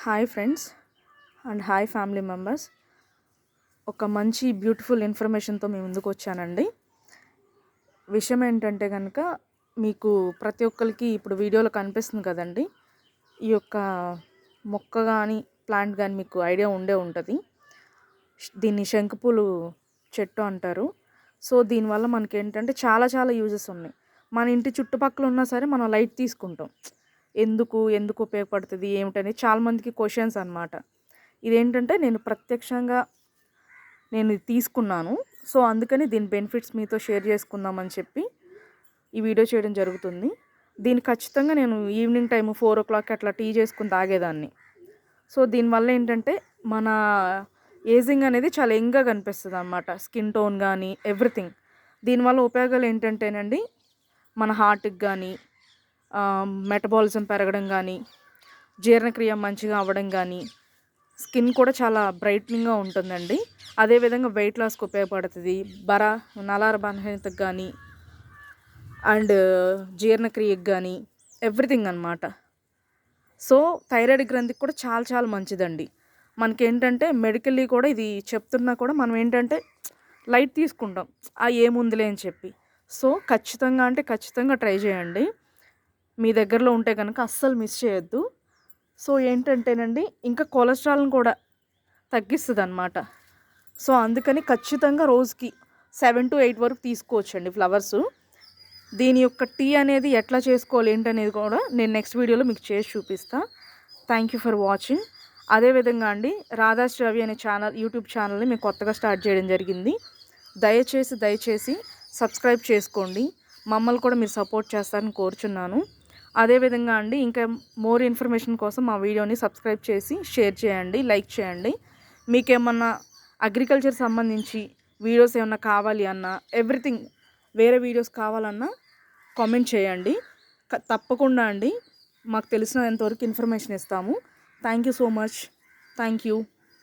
Hi friends and hi family members. ఒక మంచి beautiful ఇన్ఫర్మేషన్తో మీ ముందుకు వచ్చానండి. విషయం ఏంటంటే కనుక మీకు ప్రతి ఒక్కరికి ఇప్పుడు వీడియోలో కనిపిస్తుంది కదండి, ఈ యొక్క మొక్క కానీ ప్లాంట్ కానీ మీకు ఐడియా ఉంటుంది. దీన్ని శంకుపూలు చెట్టు అంటారు. సో దీనివల్ల మనకి ఏంటంటే చాలా చాలా యూజెస్ ఉన్నాయి. మన ఇంటి చుట్టుపక్కల ఉన్నా సరే మనం లైట్ తీసుకుంటాం. ఎందుకు ఉపయోగపడుతుంది ఏమిటని చాలామందికి క్వశ్చన్స్ అనమాట. ఇదేంటంటే నేను ప్రత్యక్షంగా ఇది తీసుకున్నాను. సో అందుకని దీని బెనిఫిట్స్ మీతో షేర్ చేసుకుందామని చెప్పి ఈ వీడియో చేయడం జరుగుతుంది. దీన్ని ఖచ్చితంగా నేను ఈవినింగ్ టైం 4 o'clock అట్లా టీ చేసుకుని తాగేదాన్ని. సో దీనివల్ల ఏంటంటే మన ఏజింగ్ అనేది చాలా యంగ్గా కనిపిస్తుంది అన్నమాట. స్కిన్ టోన్ కానీ ఎవ్రీథింగ్. దీనివల్ల ఉపయోగాలు ఏంటంటేనండి, మన హార్ట్కి కానీ మెటబాలిజం పెరగడం కానీ, జీర్ణక్రియ మంచిగా అవ్వడం కానీ, స్కిన్ కూడా చాలా బ్రైట్నింగ్గా ఉంటుందండి. అదేవిధంగా వెయిట్ లాస్కి ఉపయోగపడుతుంది. నలార బలహీనతకు కానీ అండ్ జీర్ణక్రియకి కానీ ఎవ్రీథింగ్ అనమాట. సో థైరాయిడ్ గ్రంథికి కూడా చాలా చాలా మంచిదండి. మనకేంటంటే మెడికల్లీ కూడా ఇది చెప్తున్నా కూడా మనం ఏంటంటే లైట్ తీసుకుంటాం, ఏముందిలే అని చెప్పి. సో ఖచ్చితంగా ట్రై చేయండి. మీ దగ్గరలో ఉంటే కనుక అస్సలు మిస్ చేయొద్దు. సో ఏంటంటేనండి, ఇంకా కొలెస్ట్రాల్ని కూడా తగ్గిస్తుంది అనమాట. సో అందుకని ఖచ్చితంగా రోజుకి 7 to 8 వరకు తీసుకోవచ్చండి ఫ్లవర్స్. దీని యొక్క టీ అనేది ఎట్లా చేసుకోవాలి ఏంటనేది కూడా నేను నెక్స్ట్ వీడియోలో మీకు చేసి చూపిస్తాను. Thank you for watching. అదేవిధంగా అండి, రాధాస్ రవి అనే యూట్యూబ్ ఛానల్ని మేము కొత్తగా స్టార్ట్ చేయడం జరిగింది. దయచేసి సబ్స్క్రైబ్ చేసుకోండి. మమ్మల్ని కూడా మీరు సపోర్ట్ చేస్తారని కోరుచున్నాను. అదేవిధంగా అండి, ఇంకా మోర్ ఇన్ఫర్మేషన్ కోసం మా వీడియోని సబ్స్క్రైబ్ చేసి షేర్ చేయండి, లైక్ చేయండి. మీకేమన్నా అగ్రికల్చర్ సంబంధించి వీడియోస్ ఏమన్నా కావాలి అన్నా, ఎవ్రీథింగ్ వేరే వీడియోస్ కావాలన్నా కామెంట్ చేయండి. తప్పకుండా అండి మాకు తెలిసినంతవరకు ఇన్ఫర్మేషన్ ఇస్తాము. Thank you so much. Thank you.